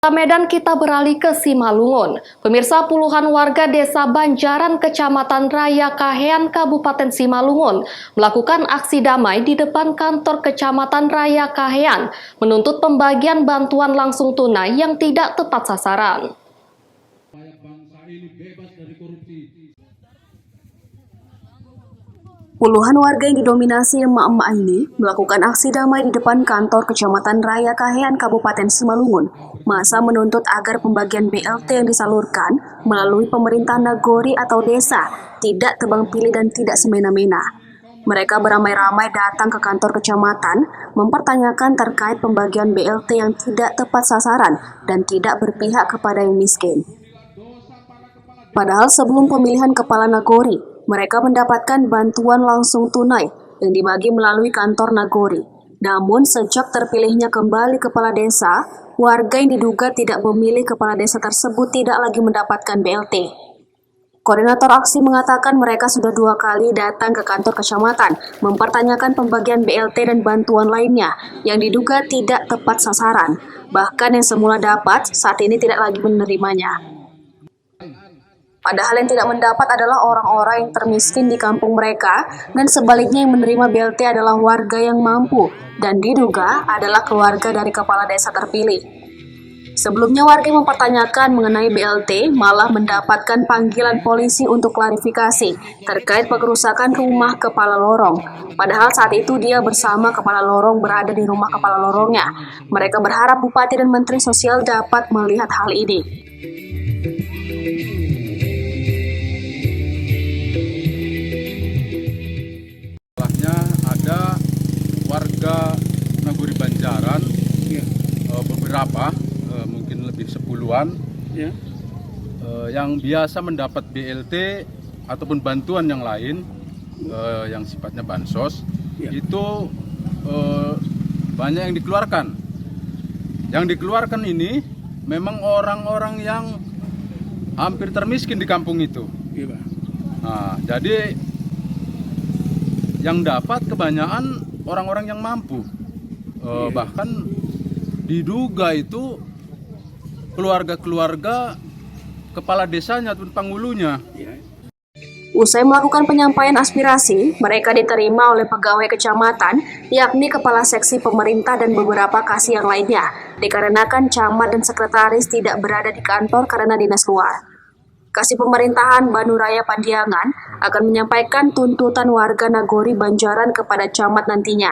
Medan kita beralih ke Simalungun. Pemirsa, puluhan warga desa Banjaran, Kecamatan Raya Kahean, Kabupaten Simalungun melakukan aksi damai di depan kantor Kecamatan Raya Kahean menuntut pembagian bantuan langsung tunai yang tidak tepat sasaran. Puluhan warga yang didominasi emak-emak ini melakukan aksi damai di depan kantor Kecamatan Raya Kahean, Kabupaten Simalungun. Masa menuntut agar pembagian BLT yang disalurkan melalui pemerintah nagori atau desa tidak tebang pilih dan tidak semena-mena. Mereka beramai-ramai datang ke kantor kecamatan mempertanyakan terkait pembagian BLT yang tidak tepat sasaran dan tidak berpihak kepada yang miskin. Padahal sebelum pemilihan kepala nagori, mereka mendapatkan bantuan langsung tunai yang dibagi melalui kantor nagori. Namun sejak terpilihnya kembali kepala desa, warga yang diduga tidak memilih kepala desa tersebut tidak lagi mendapatkan BLT. Koordinator aksi mengatakan mereka sudah 2 kali datang ke kantor kecamatan mempertanyakan pembagian BLT dan bantuan lainnya yang diduga tidak tepat sasaran. Bahkan yang semula dapat saat ini tidak lagi menerimanya. Padahal yang tidak mendapat adalah orang-orang yang termiskin di kampung mereka, dan sebaliknya yang menerima BLT adalah warga yang mampu dan diduga adalah keluarga dari kepala desa terpilih. Sebelumnya warga yang mempertanyakan mengenai BLT malah mendapatkan panggilan polisi untuk klarifikasi terkait pengerusakan rumah kepala lorong. Padahal saat itu dia bersama kepala lorong berada di rumah kepala lorongnya. Mereka berharap Bupati dan Menteri Sosial dapat melihat hal ini. Ada warga Nagori Banjaran, beberapa, mungkin lebih 10-an, yang biasa mendapat BLT ataupun bantuan yang lain, yang sifatnya bansos, itu banyak yang dikeluarkan. Yang dikeluarkan ini memang orang-orang yang hampir termiskin di kampung itu. Nah, jadi yang dapat kebanyakan orang-orang yang mampu, bahkan diduga itu keluarga-keluarga kepala desanya ataupun penghulunya. Usai melakukan penyampaian aspirasi, mereka diterima oleh pegawai kecamatan, yakni kepala seksi pemerintah dan beberapa kasih yang lainnya, dikarenakan camat dan sekretaris tidak berada di kantor karena dinas luar. Kasih Pemerintahan Banu Raya Pandiangan akan menyampaikan tuntutan warga Nagori Banjaran kepada camat nantinya.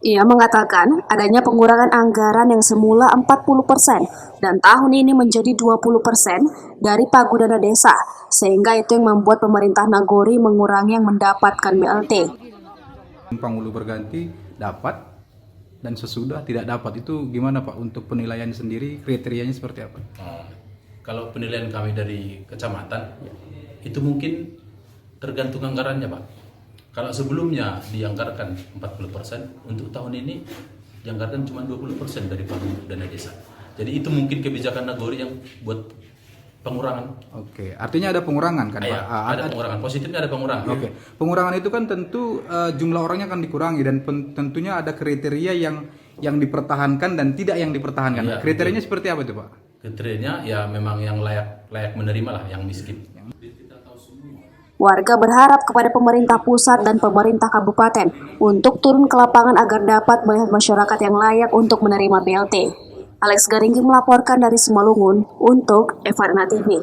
Ia mengatakan adanya pengurangan anggaran yang semula 40% dan tahun ini menjadi 20% dari pagudana desa, sehingga itu yang membuat pemerintah Nagori mengurangi yang mendapatkan BLT. Penghulu berganti dapat dan sesudah tidak dapat, itu gimana Pak untuk penilaian sendiri, kriterianya seperti apa? Kalau penilaian kami dari kecamatan, itu mungkin tergantung anggarannya Pak. Kalau sebelumnya dianggarkan 40%, untuk tahun ini dianggarkan cuma 20% dari dana desa. Jadi itu mungkin kebijakan Nagori yang buat pengurangan. Oke, artinya ada pengurangan kan Pak? Ada pengurangan, positifnya ada pengurangan. Oke, pengurangan itu kan tentu jumlah orangnya akan dikurangi dan tentunya ada kriteria yang dipertahankan dan tidak yang dipertahankan. Kriterianya seperti apa itu Pak? Kriterianya ya memang yang layak menerima lah, yang miskin. Warga berharap kepada pemerintah pusat dan pemerintah kabupaten untuk turun ke lapangan agar dapat melihat masyarakat yang layak untuk menerima BLT. Alex Garinggi melaporkan dari Simalungun untuk Evarna TV.